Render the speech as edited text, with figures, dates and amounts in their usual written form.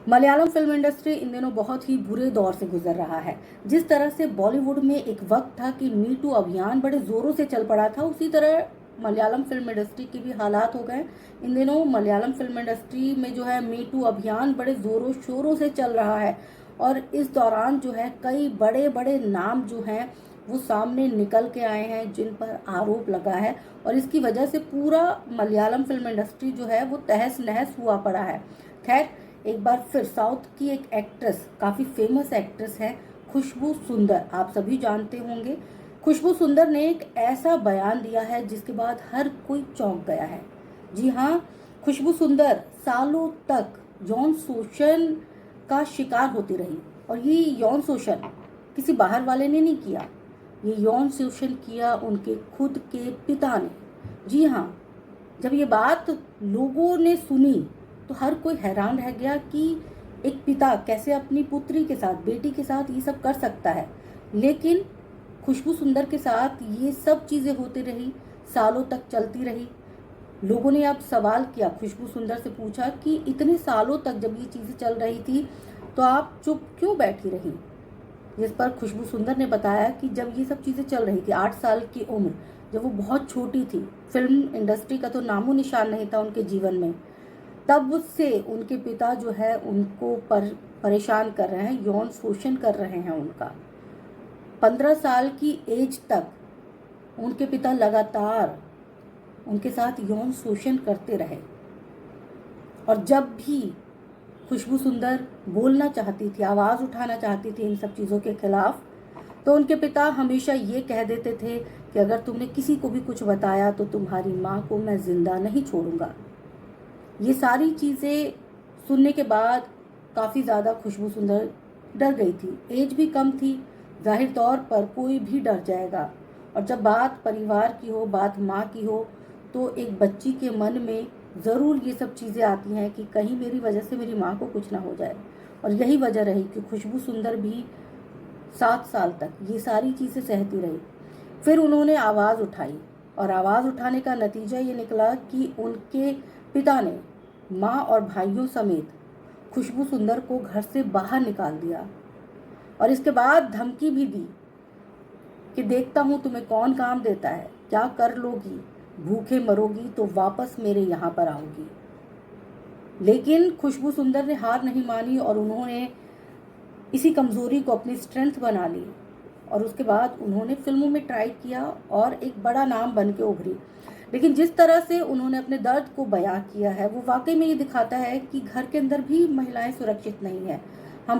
Malayalam film industry in दिनों बहुत ही बुरे दौर से गुजर रहा है। जिस तरह से बॉलीवुड में एक वक्त था कि मी टू अभियान बड़े जोरों से चल पड़ा था, उसी तरह मलयालम फिल्म इंडस्ट्री के भी हालात हो गए। इन दिनों मलयालम फिल्म इंडस्ट्री में जो है मी टू अभियान बड़े जोरों शोरों से चल रहा है और इस दौरान जो है कई बड़े बड़े नाम जो हैं वो सामने निकल के आए हैं जिन पर आरोप लगा है और इसकी वजह से पूरा मलयालम फिल्म इंडस्ट्री जो है वो तहस नहस हुआ पड़ा है। खैर, एक बार फिर साउथ की एक एक्ट्रेस, काफ़ी फेमस एक्ट्रेस है खुशबू सुंदर, आप सभी जानते होंगे। खुशबू सुंदर ने एक ऐसा बयान दिया है जिसके बाद हर कोई चौंक गया है। जी हाँ, खुशबू सुंदर सालों तक यौन शोषण का शिकार होती रही और ये यौन शोषण किसी बाहर वाले ने नहीं किया, ये यौन शोषण किया उनके खुद के पिता ने। जी हाँ, जब ये बात लोगों ने सुनी तो हर कोई हैरान रह गया कि एक पिता कैसे अपनी पुत्री के साथ, बेटी के साथ ये सब कर सकता है। लेकिन खुशबू सुंदर के साथ ये सब चीज़ें होती रही, सालों तक चलती रही। लोगों ने अब सवाल किया, खुशबू सुंदर से पूछा कि इतने सालों तक जब ये चीज़ें चल रही थी तो आप चुप क्यों बैठी रही। जिस पर खुशबू सुंदर ने बताया कि जब ये सब चीज़ें चल रही थी, 8 साल की उम्र, जब वो बहुत छोटी थी, फिल्म इंडस्ट्री का तो नामो निशान नहीं था उनके जीवन में, तब से उनके पिता जो है उनको परेशान कर रहे हैं, यौन शोषण कर रहे हैं उनका। 15 साल की एज तक उनके पिता लगातार उनके साथ यौन शोषण करते रहे और जब भी खुशबू सुंदर बोलना चाहती थी, आवाज़ उठाना चाहती थी इन सब चीज़ों के खिलाफ, तो उनके पिता हमेशा ये कह देते थे कि अगर तुमने किसी को भी कुछ बताया तो तुम्हारी माँ को मैं जिंदा नहीं छोड़ूंगा। ये सारी चीज़ें सुनने के बाद काफ़ी ज़्यादा खुशबू सुंदर डर गई थी। एज भी कम थी, जाहिर तौर पर कोई भी डर जाएगा, और जब बात परिवार की हो, बात माँ की हो, तो एक बच्ची के मन में ज़रूर ये सब चीज़ें आती हैं कि कहीं मेरी वजह से मेरी माँ को कुछ ना हो जाए। और यही वजह रही कि खुशबू सुंदर भी 7 साल तक ये सारी चीज़ें सहती रही। फिर उन्होंने आवाज़ उठाई और आवाज़ उठाने का नतीजा ये निकला कि उनके पिता ने माँ और भाइयों समेत खुशबू सुंदर को घर से बाहर निकाल दिया और इसके बाद धमकी भी दी कि देखता हूँ तुम्हें कौन काम देता है, क्या कर लोगी, भूखे मरोगी तो वापस मेरे यहाँ पर आओगी। लेकिन खुशबू सुंदर ने हार नहीं मानी और उन्होंने इसी कमज़ोरी को अपनी स्ट्रेंथ बना ली और उसके बाद उन्होंने फिल्मों में ट्राई किया और एक बड़ा नाम बन के उभरी। लेकिन जिस तरह से उन्होंने अपने दर्द को बयां किया है वो वाकई में ये दिखाता है कि घर के अंदर भी महिलाएं सुरक्षित नहीं है।